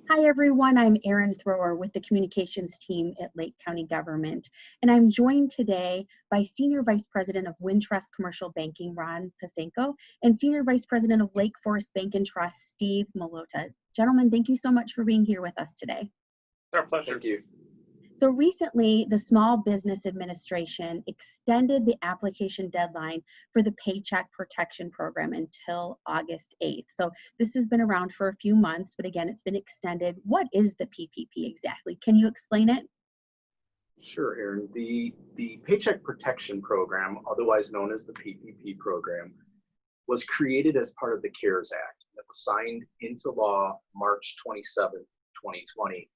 Hi everyone, I'm Erin Thrower with the communications team at Lake County Government, and I'm joined today by Senior Vice President of Wintrust Commercial Banking, Ron Pesenko, and Senior Vice President of Lake Forest Bank and Trust, Steve Milota. Gentlemen, thank you so much for being here with us today. It's our pleasure. Thank you. So recently, the Small Business Administration extended the application deadline for the Paycheck Protection Program until August 8th. So this has been around for a few months, but again, it's been extended. What is the PPP exactly? Can you explain it? Sure, Aaron. The Paycheck Protection Program, otherwise known as the PPP program, was created as part of the CARES Act that was signed into law March 27th, 2020,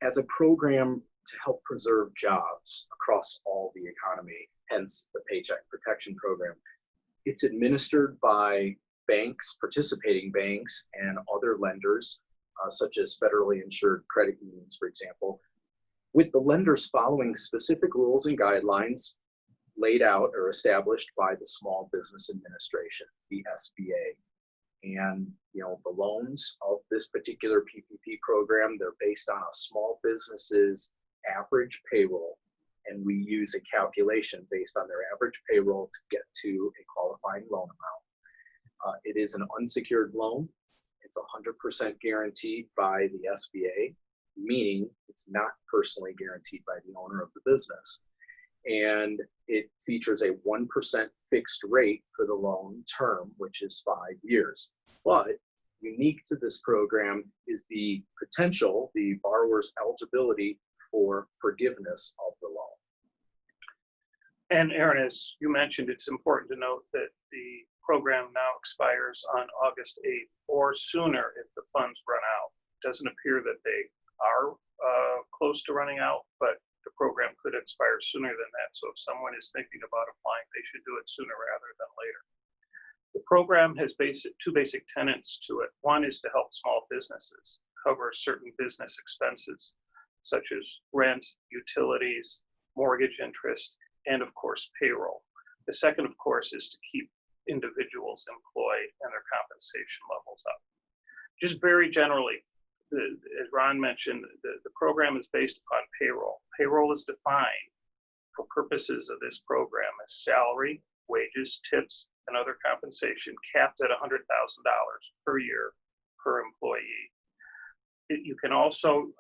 as a program to help preserve jobs across all the economy, hence the Paycheck Protection Program. It's administered by banks, participating banks, and other lenders, such as federally insured credit unions, for example, with the lenders following specific rules and guidelines laid out or established by the Small Business Administration, the SBA. And the loans of this particular PPP program, they're based on a small business's average payroll, and we use a calculation based on their average payroll to get to a qualifying loan amount. It is an unsecured loan. It's 100% guaranteed by the SBA, meaning it's not personally guaranteed by the owner of the business. And it features a 1% fixed rate for the loan term, which is 5 years. But unique to this program is the potential, the borrower's eligibility for forgiveness of the loan. And Aaron, as you mentioned, it's important to note that the program now expires on August 8th or sooner if the funds run out. It doesn't appear that they are close to running out, but the program could expire sooner than that. So if someone is thinking about applying, they should do it sooner rather than later. The program has two basic tenets to it. One is to help small businesses cover certain business expenses, such as rent, utilities, mortgage interest, and of course, payroll. The second, of course, is to keep individuals employed and their compensation levels up. Just very generally, as Ron mentioned, the program is based upon payroll. Payroll is defined for purposes of this program as salary, wages, tips, and other compensation capped at $100,000 per year per employee. You can also,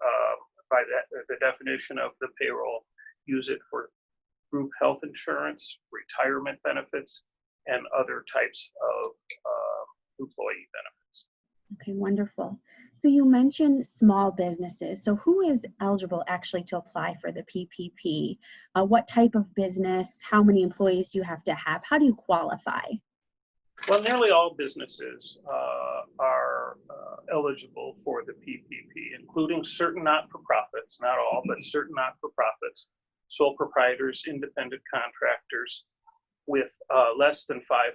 by the definition of the payroll, use it for group health insurance, retirement benefits, and other types of employee benefits. Okay, wonderful. So you mentioned small businesses. So who is eligible actually to apply for the PPP? What type of business? How many employees do you have to have? How do you qualify? Well, nearly all businesses are eligible for the PPP, including certain not-for-profits, not all, but certain not-for-profits, sole proprietors, independent contractors with less than 500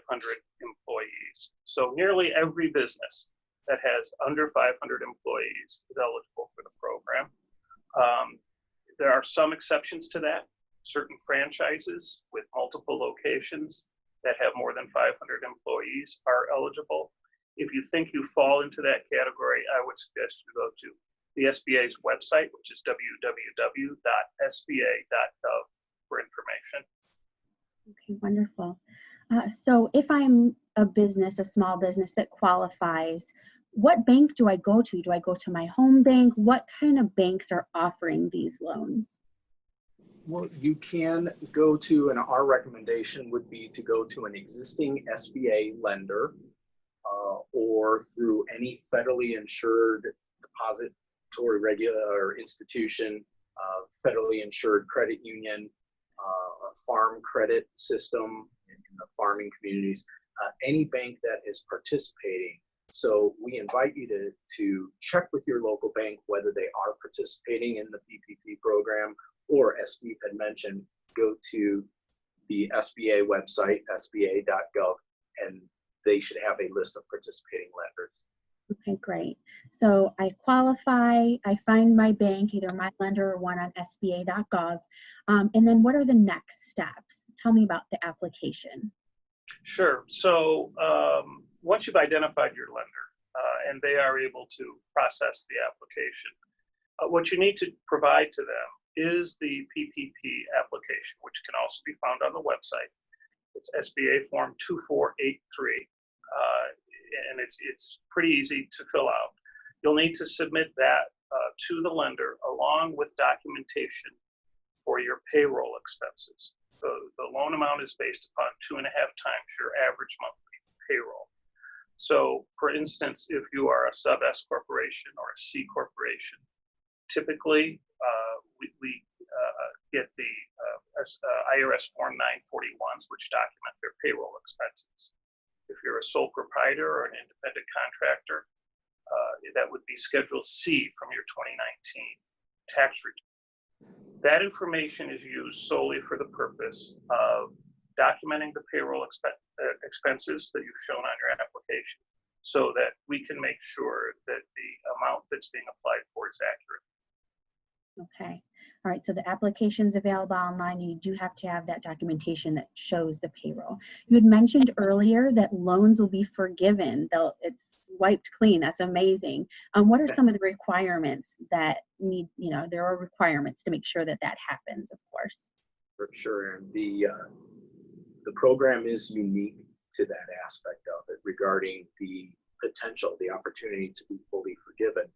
employees. So nearly every business that has under 500 employees is eligible for the program. There are some exceptions to that. Certain franchises with multiple locations that have more than 500 employees are eligible. If you think you fall into that category, I would suggest you go to the SBA's website, which is www.sba.gov for information. Okay, wonderful. So if I'm a business, a small business that qualifies, what bank do I go to? Do I go to my home bank? What kind of banks are offering these loans? Well, you can go to, and our recommendation would be to go to an existing SBA lender or through any federally insured depository regular institution, federally insured credit union, farm credit system in the farming communities, any bank that is participating. So we invite you to check with your local bank whether they are participating in the PPP program, or as Steve had mentioned, go to the SBA website, sba.gov, and they should have a list of participating lenders. Okay, great. So I qualify, I find my bank, either my lender or one on sba.gov. And then what are the next steps? Tell me about the application. Sure. So once you've identified your lender, and they are able to process the application. What you need to provide to them is the PPP application, which can also be found on the website. It's SBA Form 2483, and it's pretty easy to fill out. You'll need to submit that to the lender along with documentation for your payroll expenses. The loan amount is based upon 2.5 times your average monthly payroll. So, for instance, if you are a sub S corporation or a C corporation, typically we get the IRS Form 941s, which document their payroll expenses. If you're a sole proprietor or an independent contractor, that would be Schedule C from your 2019 tax return. That information is used solely for the purpose of documenting the payroll expenses that you've shown on your application, so that we can make sure that the amount that's being applied for is accurate. Okay. All right. So the application's available online. You do have to have that documentation that shows the payroll. You had mentioned earlier that loans will be forgiven. It's wiped clean. That's amazing. What are some of the requirements that need, there are requirements to make sure that that happens, of course. For sure. And the program is unique to that aspect of it regarding the potential, the opportunity to be fully forgiven.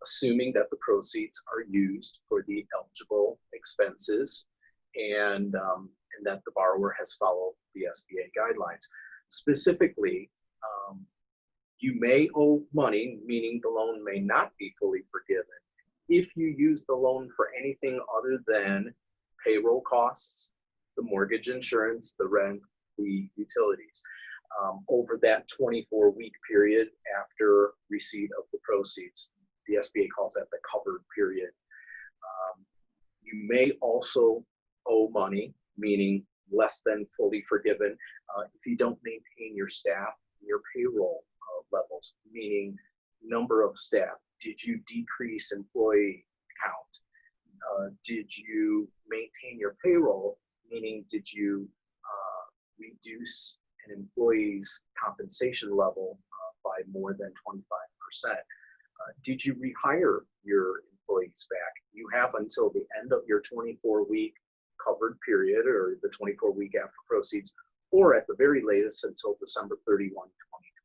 Assuming that the proceeds are used for the eligible expenses and that the borrower has followed the SBA guidelines. Specifically, you may owe money, meaning the loan may not be fully forgiven, if you use the loan for anything other than payroll costs, the mortgage insurance, the rent, the utilities. Over that 24-week period after receipt of the proceeds. The SBA calls that the covered period. You may also owe money, meaning less than fully forgiven, if you don't maintain your staff, your payroll levels, meaning number of staff. Did you decrease employee count? Did you maintain your payroll, meaning did you reduce an employee's compensation level by more than 25%? Did you rehire your employees back? You have until the end of your 24-week covered period, or the 24-week after proceeds, or at the very latest until December 31,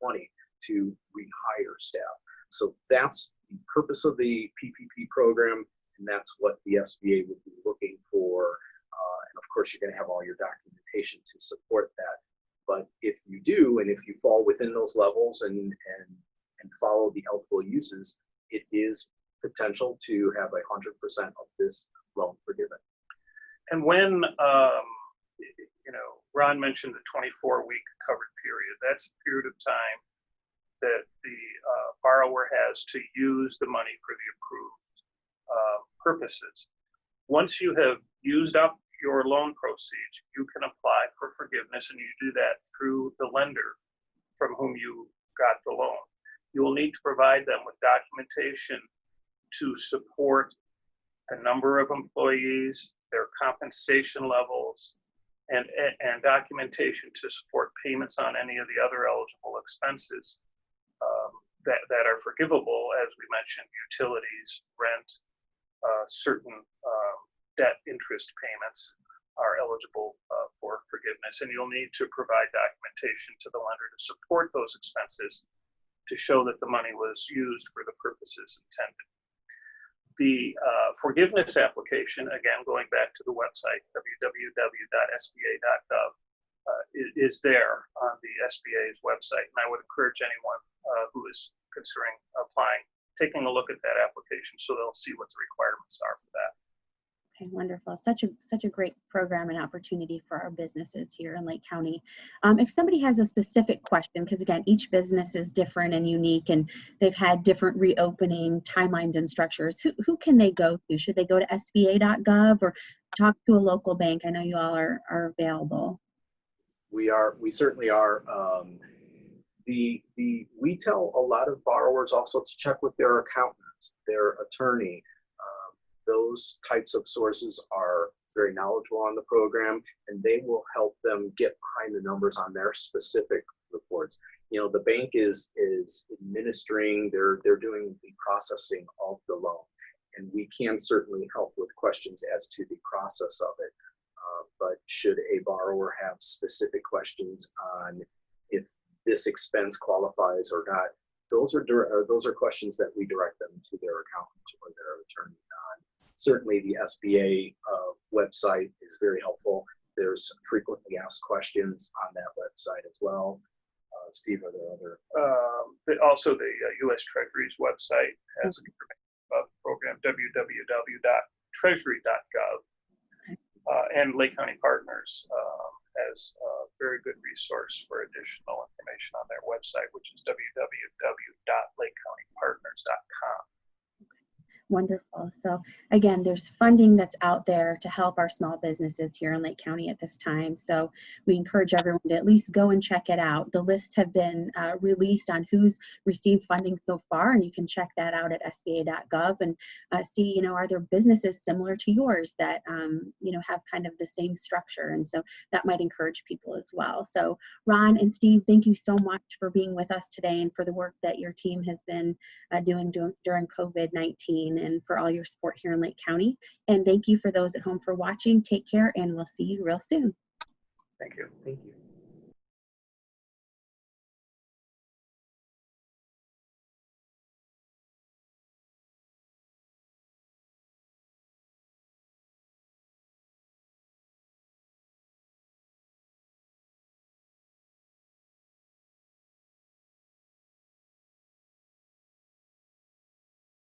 2020, to rehire staff. So that's the purpose of the PPP program, and that's what the SBA would be looking for. And of course, you're going to have all your documentation to support that. But if you do, and if you fall within those levels and follow the eligible uses, it is potential to have 100% of this loan forgiven. And when, Ron mentioned the 24-week covered period, that's the period of time that the borrower has to use the money for the approved purposes. Once you have used up your loan proceeds, you can apply for forgiveness, and you do that through the lender from whom you got the loan. You will need to provide them with documentation to support the number of employees, their compensation levels, and documentation to support payments on any of the other eligible expenses that are forgivable, as we mentioned, utilities, rent, certain debt interest payments are eligible for forgiveness. And you'll need to provide documentation to the lender to support those expenses to show that the money was used for the purposes intended. The forgiveness application, again, going back to the website, www.sba.gov, is there on the SBA's website. And I would encourage anyone who is considering applying, taking a look at that application so they'll see what the requirements are for that. Okay, wonderful. Such a great program and opportunity for our businesses here in Lake County. If somebody has a specific question, because again, each business is different and unique, and they've had different reopening timelines and structures, who can they go to? Should they go to sba.gov or talk to a local bank? I know you all are available. We certainly are. We tell a lot of borrowers also to check with their accountant, their attorney. Those types of sources are very knowledgeable on the program, and they will help them get behind the numbers on their specific reports. you know, the bank is administering, they're doing the processing of the loan. And we can certainly help with questions as to the process of it. But should a borrower have specific questions on if this expense qualifies or not, those are questions that we direct them to their accountant or their attorney on. Certainly the SBA website is very helpful. There's frequently asked questions on that website as well. Steve, are there other? Also, the U.S. Treasury's website has information about the program, www.treasury.gov. And Lake County Partners has a very good resource for additional information on their website, which is www.lakecountypartners.com. Wonderful. So again, there's funding that's out there to help our small businesses here in Lake County at this time. So we encourage everyone to at least go and check it out. The lists have been released on who's received funding so far, and you can check that out at sba.gov and see, you know, are there businesses similar to yours that, you know, have kind of the same structure? And so that might encourage people as well. So Ron and Steve, thank you so much for being with us today and for the work that your team has been doing during COVID-19. And for all your support here in Lake County. And thank you for those at home for watching. Take care, and we'll see you real soon. Thank you. Thank you.